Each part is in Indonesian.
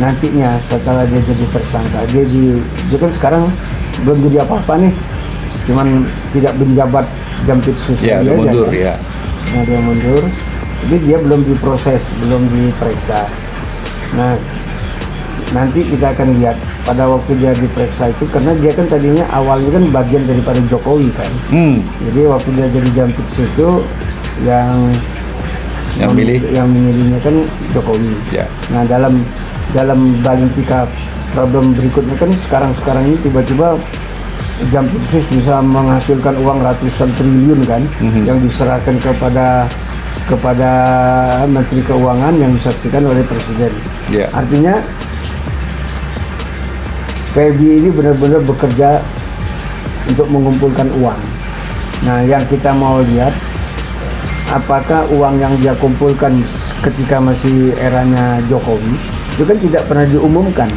nantinya setelah dia jadi tersangka, dia kan sekarang belum jadi apa-apa nih, cuman tidak menjabat Jampitsus Ya, aja mundur kan. ya. Nah dia mundur, jadi dia belum diproses, belum diperiksa. Nah nanti kita akan lihat pada waktu dia diperiksa itu, karena dia kan tadinya awalnya kan bagian daripada Jokowi kan. Jadi waktu dia jadi Jampitsus itu yang memilihnya kan Jokowi. Ya. Nah dalam Balintika problem berikutnya kan sekarang ini tiba-tiba Jampitsus bisa menghasilkan uang ratusan triliun kan, yang diserahkan kepada Menteri Keuangan yang disaksikan oleh Presiden. Ya. Artinya PB ini benar-benar bekerja untuk mengumpulkan uang. Nah, yang kita mau lihat, apakah uang yang dia kumpulkan ketika masih eranya Jokowi itu kan tidak pernah diumumkan,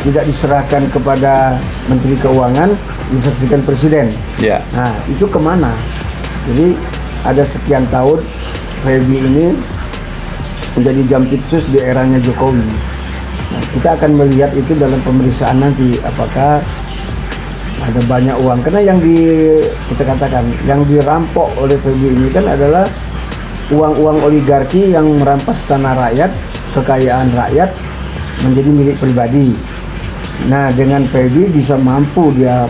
tidak diserahkan kepada Menteri Keuangan, disaksikan Presiden. Ya. Nah, itu kemana? Jadi ada sekian tahun PB ini menjadi Jampitsus di eranya Jokowi. Nah, kita akan melihat itu dalam pemeriksaan nanti, apakah ada banyak uang. Karena kita katakan yang dirampok oleh PB ini kan adalah uang-uang oligarki yang merampas tanah rakyat, kekayaan rakyat menjadi milik pribadi. Nah, dengan PB bisa mampu dia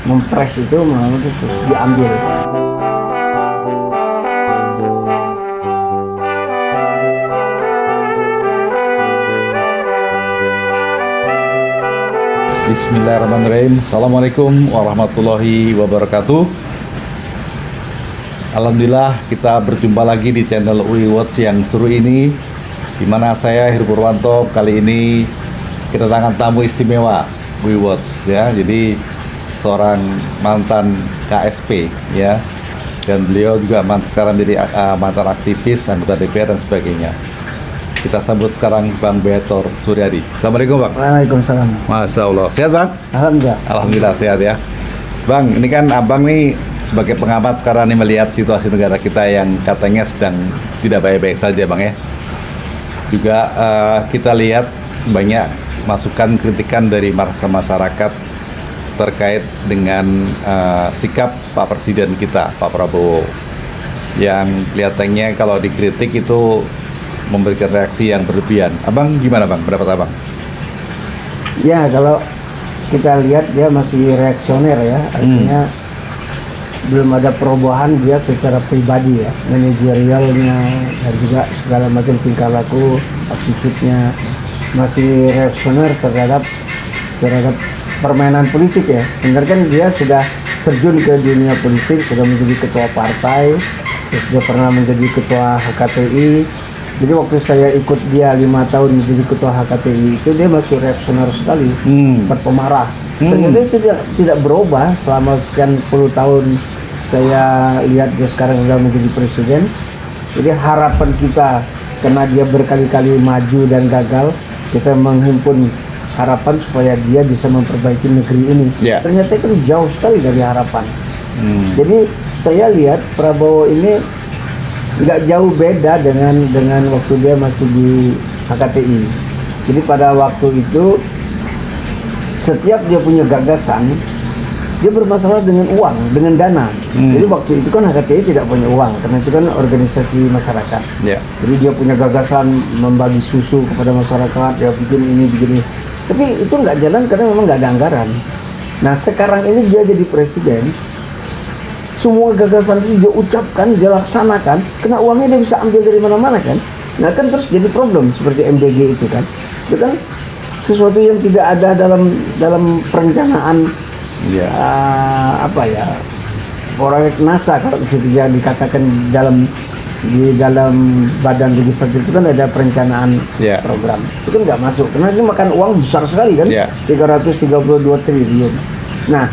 mempres itu, terus diambil. Bismillahirrahmanirrahim. Assalamualaikum warahmatullahi wabarakatuh. Alhamdulillah kita berjumpa lagi di channel UI Watch yang seru ini, di mana saya Heru Purwanto kali ini kedatangan tamu istimewa UI Watch ya. Jadi seorang mantan KSP ya, dan beliau juga sekarang menjadi mantan aktivis, anggota DPR dan sebagainya. Kita sambut sekarang Bang Beator Suryadi. Assalamualaikum Bang. Waalaikumsalam. Masya Allah, sehat Bang? Alhamdulillah. Alhamdulillah sehat ya. Bang, ini kan Abang nih sebagai pengamat sekarang nih melihat situasi negara kita yang katanya sedang tidak baik-baik saja Bang ya. Juga kita lihat banyak masukan kritikan dari masyarakat terkait dengan sikap Pak Presiden kita, Pak Prabowo, yang kelihatannya kalau dikritik itu memberikan reaksi yang berlebihan. Abang gimana Bang, pendapat Abang? Ya, kalau kita lihat dia masih reaksioner ya, artinya belum ada perubahan dia secara pribadi ya, manajerialnya dan juga segala macam tingkah laku, attitude-nya masih reaksioner terhadap permainan politik ya. Benar kan dia sudah terjun ke dunia politik, sudah menjadi ketua partai, terus dia pernah menjadi ketua HKTI. Jadi waktu saya ikut dia 5 tahun menjadi ketua HKTI itu dia masih reaksioner sekali, pemarah. Ternyata itu tidak berubah selama sekian puluh tahun. Saya lihat dia sekarang sudah menjadi presiden. Jadi harapan kita, karena dia berkali-kali maju dan gagal, kita menghimpun harapan supaya dia bisa memperbaiki negeri ini. Ternyata itu jauh sekali dari harapan. Jadi saya lihat Prabowo ini nggak jauh beda dengan waktu dia masih di HKTI. Jadi pada waktu itu setiap dia punya gagasan, dia bermasalah dengan uang, dengan dana. Jadi waktu itu kan HKTI tidak punya uang, karena itu kan organisasi masyarakat. Jadi dia punya gagasan membagi susu kepada masyarakat, dia bikin ini, bikin ini. Tapi itu nggak jalan karena memang nggak ada anggaran. Nah sekarang ini dia jadi presiden, semua gagasan itu dia ucapkan, dia laksanakan, karena uangnya dia bisa ambil dari mana-mana kan. Nah kan terus jadi problem seperti MBG itu kan. Itu kan sesuatu yang tidak ada dalam perencanaan proyek NASA. Kalau bisa dikatakan di dalam badan legislatif itu kan ada perencanaan program. Itu kan nggak masuk, karena ini makan uang besar sekali kan, 332 triliun. Nah,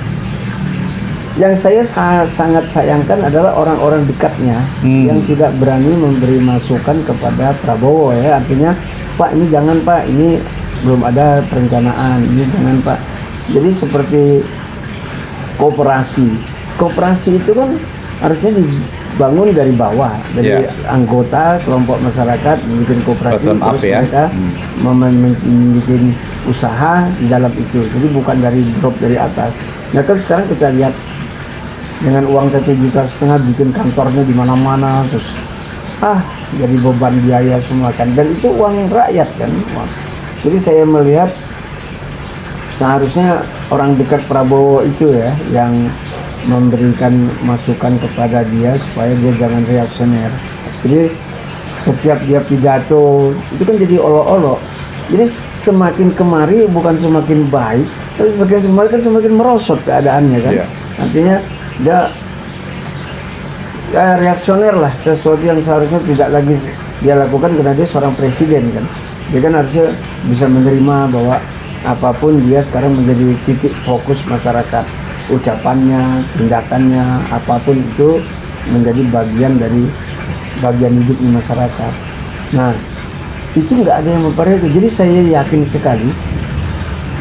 yang saya sangat sayangkan adalah orang-orang dekatnya yang tidak berani memberi masukan kepada Prabowo ya. Artinya, Pak ini jangan Pak, ini belum ada perencanaan, ini jangan Pak. Jadi seperti kooperasi itu kan harusnya bangun dari bawah, dari anggota kelompok masyarakat bikin koperasi, Bottom up, terus ya. mereka bikin usaha di dalam itu. Jadi bukan dari drop dari atas. Nah kan sekarang kita lihat dengan uang 1,5 juta bikin kantornya di mana-mana, terus jadi beban biaya semua kan, dan itu uang rakyat kan. Jadi saya melihat seharusnya orang dekat Prabowo itu ya yang memberikan masukan kepada dia supaya dia jangan reaksioner. Jadi setiap dia pidato itu kan jadi olok-olok. Jadi semakin kemari bukan semakin baik, tapi semakin kemari kan semakin merosot keadaannya kan. Artinya dia reaksioner lah, sesuatu yang seharusnya tidak lagi dia lakukan karena dia seorang presiden kan. Dia kan harusnya bisa menerima bahwa apapun dia sekarang menjadi titik fokus masyarakat, ucapannya, tindakannya, apapun itu menjadi bagian dari bagian hidup di masyarakat. Nah itu nggak ada yang memperhatikan. Jadi saya yakin sekali,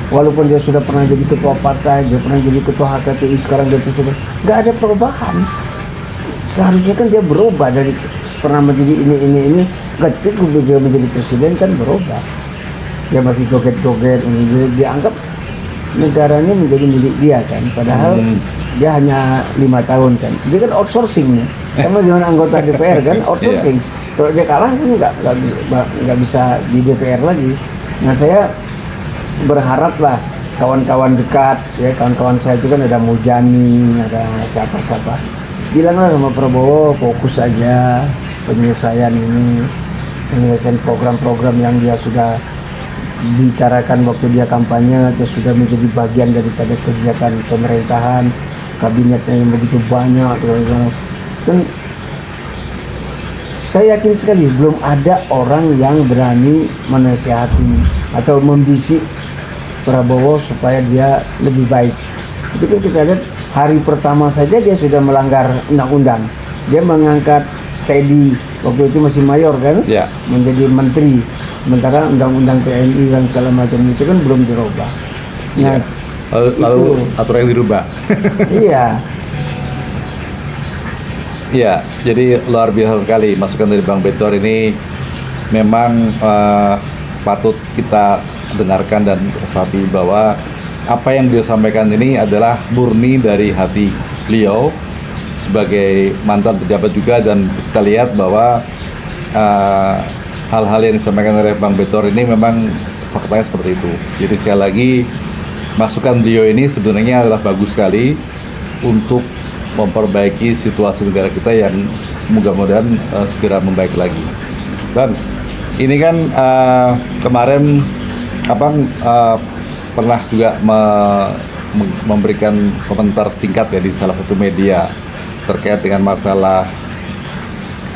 walaupun dia sudah pernah jadi ketua partai, dia pernah jadi ketua HKTI, sekarang dia sudah nggak ada perubahan. Seharusnya kan dia berubah dari pernah menjadi ini, ketika dia menjadi presiden kan berubah. Dia masih joget-joget, dia anggap negaranya menjadi milik dia kan, padahal dia hanya 5 tahun kan. Dia kan outsourcing nih, sama dengan anggota DPR kan outsourcing. Kalau dia kalah kan nggak bisa di DPR lagi. Nah saya berharap lah kawan-kawan dekat ya, kawan-kawan saya itu kan ada Mujani, ada siapa-siapa, bilanglah sama Prabowo fokus aja penyelesaian program-program yang dia sudah bicarakan waktu dia kampanye, atau sudah menjadi bagian daripada kegiatan pemerintahan kabinetnya yang begitu banyak kan. Saya yakin sekali belum ada orang yang berani menasihati atau membisik Prabowo supaya dia lebih baik. Itu kan kita lihat hari pertama saja dia sudah melanggar undang-undang. Dia mengangkat Teddy waktu itu masih mayor kan, menjadi menteri. Sementara undang-undang TNI dan segala macam itu kan belum dirubah. Nah, lalu aturan yang dirubah. Iya. Iya, jadi luar biasa sekali masukan dari Bang Betor ini, memang patut kita dengarkan dan resapi bahwa apa yang dia sampaikan ini adalah murni dari hati beliau sebagai mantan pejabat juga, dan kita lihat bahwa hal-hal yang disampaikan oleh Bang Betor ini memang faktanya seperti itu. Jadi sekali lagi masukan beliau ini sebenarnya adalah bagus sekali untuk memperbaiki situasi negara kita yang mudah-mudahan segera membaik lagi. Bang, ini kan kemarin Abang pernah juga memberikan komentar singkat ya di salah satu media terkait dengan masalah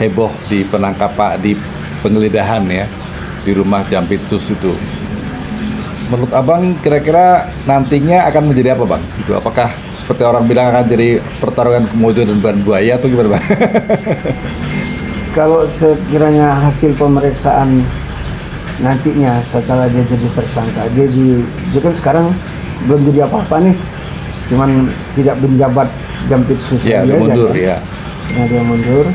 heboh di penangkapan, di penggeledahan ya di rumah Jampitsus itu. Menurut Abang kira-kira nantinya akan menjadi apa Bang? Itu apakah seperti orang bilang akan jadi pertarungan Komodo dan Ban Buaya atau gimana Bang? Kalau sekiranya hasil pemeriksaan nantinya setelah dia jadi tersangka, dia kan sekarang belum jadi apa-apa nih, cuman tidak menjabat Jampitsus ya, dia mundur kan? Ya. Nah dia mundur,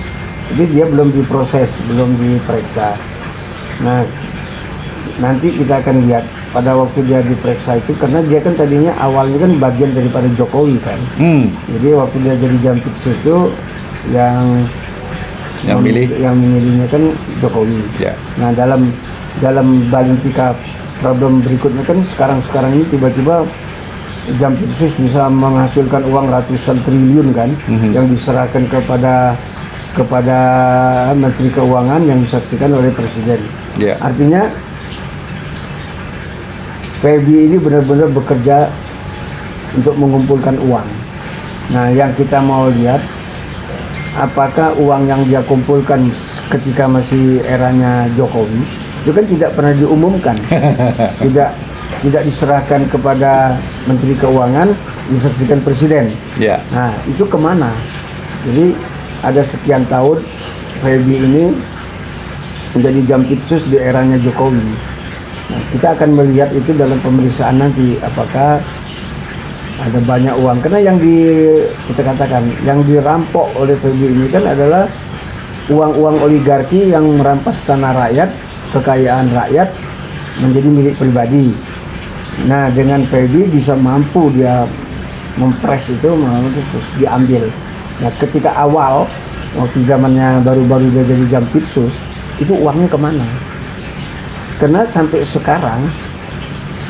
jadi dia belum diproses, belum diperiksa. Nah nanti kita akan lihat pada waktu dia diperiksa itu, karena dia kan tadinya awalnya kan bagian daripada Jokowi kan. Jadi waktu dia jadi Jampitsus itu yang memilihnya kan Jokowi. Nah dalam balitika problem berikutnya kan sekarang ini tiba-tiba Jampitsus bisa menghasilkan uang ratusan triliun kan, yang diserahkan kepada Menteri Keuangan yang disaksikan oleh Presiden. Artinya Feby ini benar-benar bekerja untuk mengumpulkan uang. Nah, yang kita mau lihat, apakah uang yang dia kumpulkan ketika masih eranya Jokowi itu kan tidak pernah diumumkan, tidak diserahkan kepada Menteri Keuangan, disaksikan Presiden. Nah, itu kemana? Jadi ada sekian tahun Feby ini menjadi Jampitsus di eranya Jokowi. Nah, kita akan melihat itu dalam pemeriksaan nanti, apakah ada banyak uang. Karena kita katakan yang dirampok oleh PB ini kan adalah uang-uang oligarki yang merampas tanah rakyat, kekayaan rakyat menjadi milik pribadi. Nah, dengan PB bisa mampu dia mempres itu, terus diambil. Nah, ketika awal waktu zamannya baru-baru dia jadi Jampitsus, itu uangnya kemana? Karena sampai sekarang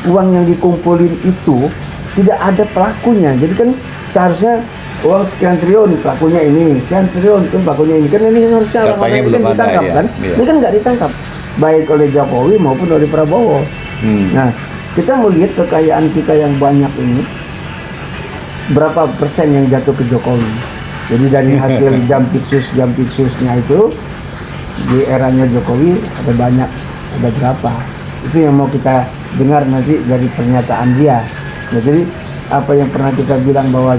uang yang dikumpulin itu tidak ada pelakunya. Jadi kan seharusnya uang sekian triliun pelakunya ini, sekian triliun kan pelakunya ini. Kan ini harusnya orang-orang ini kan ditangkap kan? Iya. Ini kan nggak ditangkap, baik oleh Jokowi maupun oleh Prabowo. Nah, kita melihat kekayaan kita yang banyak ini, berapa persen yang jatuh ke Jokowi. Jadi dari hasil Jampitsusnya itu di eranya Jokowi ada banyak, ada berapa? Itu yang mau kita dengar nanti dari pernyataan dia. Nah, jadi apa yang pernah kita bilang bahwa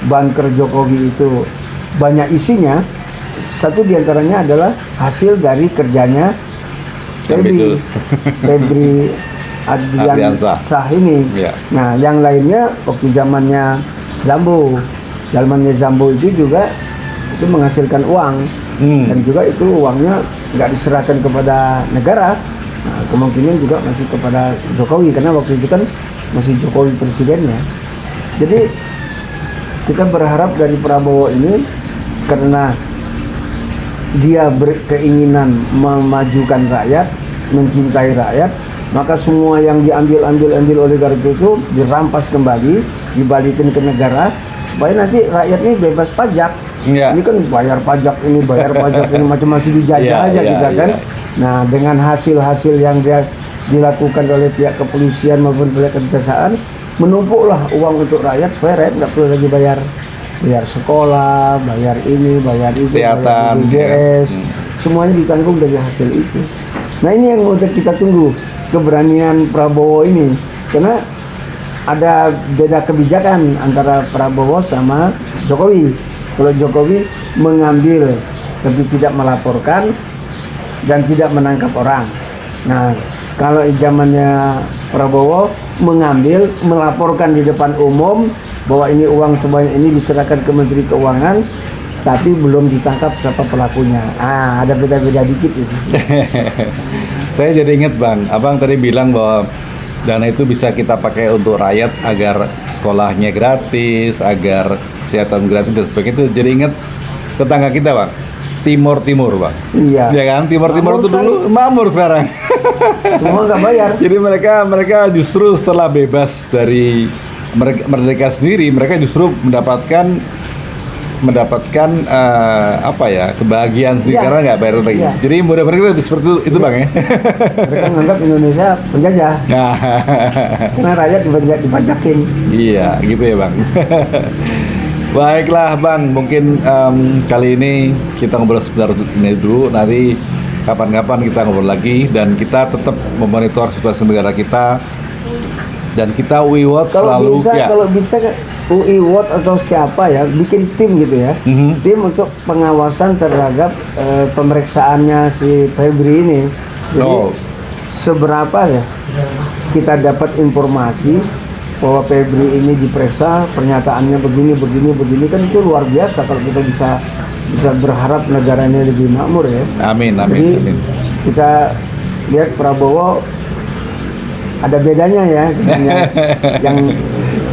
bunker Jokowi itu banyak isinya, satu diantaranya adalah hasil dari kerjanya Febri Ardiansah ini. Ya. Nah, yang lainnya waktu zamannya Zambo itu juga itu menghasilkan uang. Dan juga itu uangnya nggak diserahkan kepada negara. Nah, kemungkinan juga masih kepada Jokowi karena waktu itu kan masih Jokowi presidennya. Jadi kita berharap dari Prabowo ini karena dia berkeinginan memajukan rakyat, mencintai rakyat, maka semua yang diambil oligarki itu dirampas kembali, dibalikin ke negara supaya nanti rakyat ini bebas pajak. Ya. Ini kan bayar pajak ini macam masih dijajah aja kita kan. Nah, dengan hasil-hasil yang dia dilakukan oleh pihak kepolisian maupun pihak kejaksaan, menumpuklah uang untuk rakyat supaya rakyat nggak perlu lagi bayar sekolah, bayar ini, bayar itu, kesehatan, bayar BPJS, semuanya ditanggung dari hasil itu. Nah, ini yang untuk kita tunggu keberanian Prabowo ini, karena ada beda kebijakan antara Prabowo sama Jokowi. Kalau Jokowi mengambil tapi tidak melaporkan dan tidak menangkap orang. Nah, kalau zamannya Prabowo mengambil, melaporkan di depan umum bahwa ini uang sebanyak ini diserahkan ke Menteri Keuangan, tapi belum ditangkap siapa pelakunya. Ada beda-beda dikit itu. Saya jadi ingat Bang, Abang tadi bilang bahwa dana itu bisa kita pakai untuk rakyat agar sekolahnya gratis, agar kesehatan gratis dan sebagainya. Itu jadi ingat tetangga kita Bang, Timur Bang. Iya. Ya kan, Timur itu dulu makmur sekarang. Semua nggak bayar. Jadi mereka justru setelah bebas dari merdeka sendiri, mereka justru mendapatkan kebahagiaan sendiri karena nggak bayar lagi. Iya. Jadi mudah-mudahan kita seperti itu Bang ya. Mereka menganggap Indonesia penjajah. Karena rakyat dipajakin. Iya, gitu ya Bang. Baiklah Bang, mungkin kali ini kita ngobrol sebentar ini dulu. Nanti kapan-kapan kita ngobrol lagi dan kita tetap memonitor situasi negara kita. Dan kita UI Watch selalu kalau bisa UI Watch atau siapa ya bikin tim gitu ya, tim untuk pengawasan terhadap pemeriksaannya si Febri ini. Jadi seberapa ya kita dapat informasi bahwa Febri ini diperiksa, pernyataannya begini kan itu luar biasa kalau kita bisa berharap negara ini lebih makmur ya. Amin. Jadi kita lihat Prabowo ada bedanya ya, yang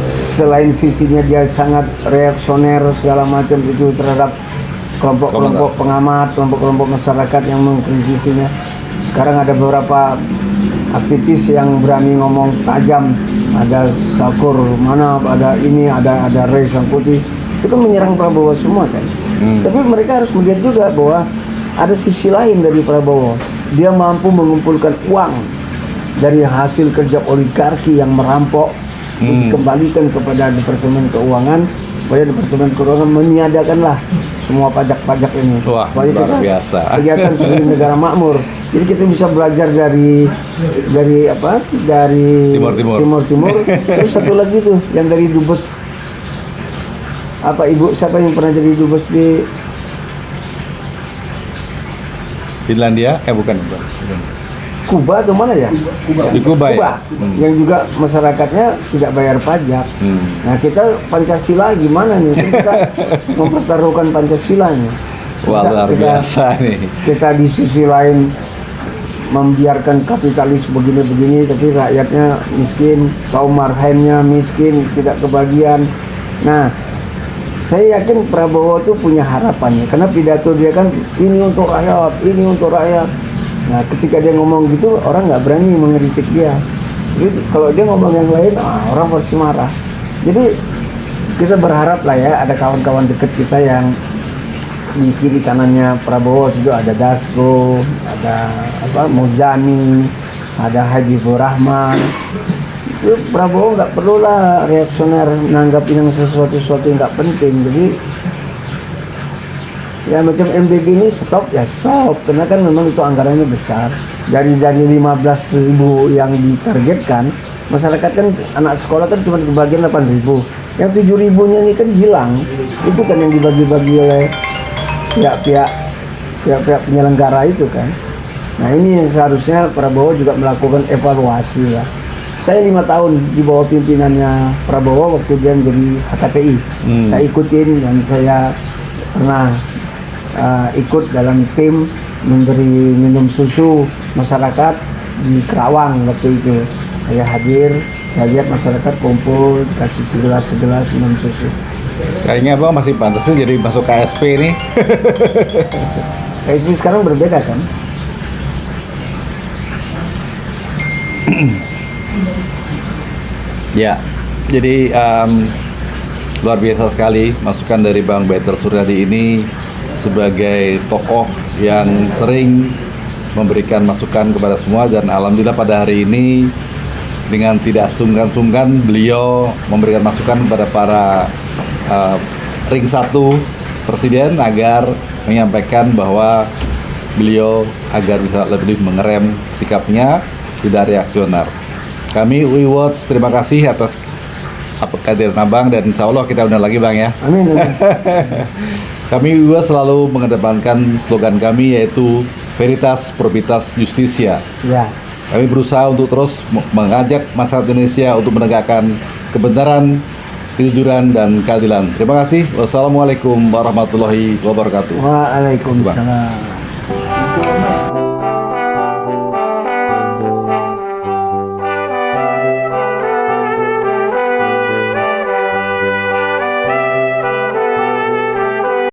selain sisinya dia sangat reaksioner segala macam itu terhadap kelompok-kelompok pengamat, kelompok-kelompok masyarakat yang mengkritisinya. Sekarang ada beberapa aktivis yang berani ngomong tajam, ada Sakur mana, ada ini, ada Rey Sangkuti, itu kan menyerang Prabowo semua kan. Tapi mereka harus melihat juga bahwa ada sisi lain dari Prabowo. Dia mampu mengumpulkan uang dari hasil kerja oligarki yang merampok, dikembalikan kepada Departemen Keuangan, supaya Departemen Keuangan meniadakanlah semua pajak-pajak ini. Wah, luar biasa. Kegiatan sebagai negara makmur. Jadi kita bisa belajar dari Timur. Terus satu lagi tuh yang dari Dubes siapa yang pernah jadi Dubes di Finlandia? Bukan. Kuba atau mana ya? Di Kuba ya? Yang juga masyarakatnya tidak bayar pajak. Nah kita Pancasila gimana nih? Kan kita mempertaruhkan Pancasilanya. Wah, luar biasa nih. Kita di sisi lain membiarkan kapitalis begini-begini, tapi rakyatnya miskin, kaum marhainnya miskin, tidak kebagian. Nah, saya yakin Prabowo tuh punya harapannya, karena pidato dia kan ini untuk rakyat, ini untuk rakyat. Nah, ketika dia ngomong gitu, orang nggak berani mengkritik dia. Jadi kalau dia ngomong yang lain, orang pasti marah. Jadi kita berharap lah ya, ada kawan-kawan dekat kita yang di kiri kanannya Prabowo, situ ada Dasko, ada Muzani, ada Habibur Rahman. Itu Prabowo nggak perlulah reaksioner nanggapin yang sesuatu yang nggak penting. Jadi ya macam MBG ini stop, karena kan memang itu anggarannya besar. Dari 15.000 yang ditargetkan, masyarakat kan anak sekolah kan cuma kebagian 8.000. Yang 7.000-nya ini kan hilang. Itu kan yang dibagi-bagi oleh pihak-pihak penyelenggara itu kan. Nah ini yang seharusnya Prabowo juga melakukan evaluasi lah. Saya 5 tahun di bawah pimpinannya Prabowo waktu dia menjadi HKTI. Saya ikutin dan saya pernah ikut dalam tim memberi minum susu masyarakat di Kerawang waktu itu. Saya hadir, saya lihat masyarakat kumpul, kasih segelas minum susu. Kayaknya Bang masih pantasnya jadi masuk KSP nih. KSP sekarang berbeda kan? Ya, jadi luar biasa sekali masukan dari Bang Better Suryadi ini sebagai tokoh yang sering memberikan masukan kepada semua, dan alhamdulillah pada hari ini dengan tidak sungkan-sungkan beliau memberikan masukan kepada para ring 1 presiden agar menyampaikan bahwa beliau agar bisa lebih mengerem sikapnya, tidak reaksioner. Kami UI Watch terima kasih atas kehadiran Abang, dan insya Allah kita undang lagi Bang ya. Amin. Kami UI Watch selalu mengedepankan slogan kami, yaitu Veritas Probitas Justitia. Ya. Kami berusaha untuk terus mengajak masyarakat Indonesia untuk menegakkan kebenaran, kejujuran, dan keadilan. Terima kasih. Wassalamualaikum warahmatullahi wabarakatuh. Waalaikumsalam.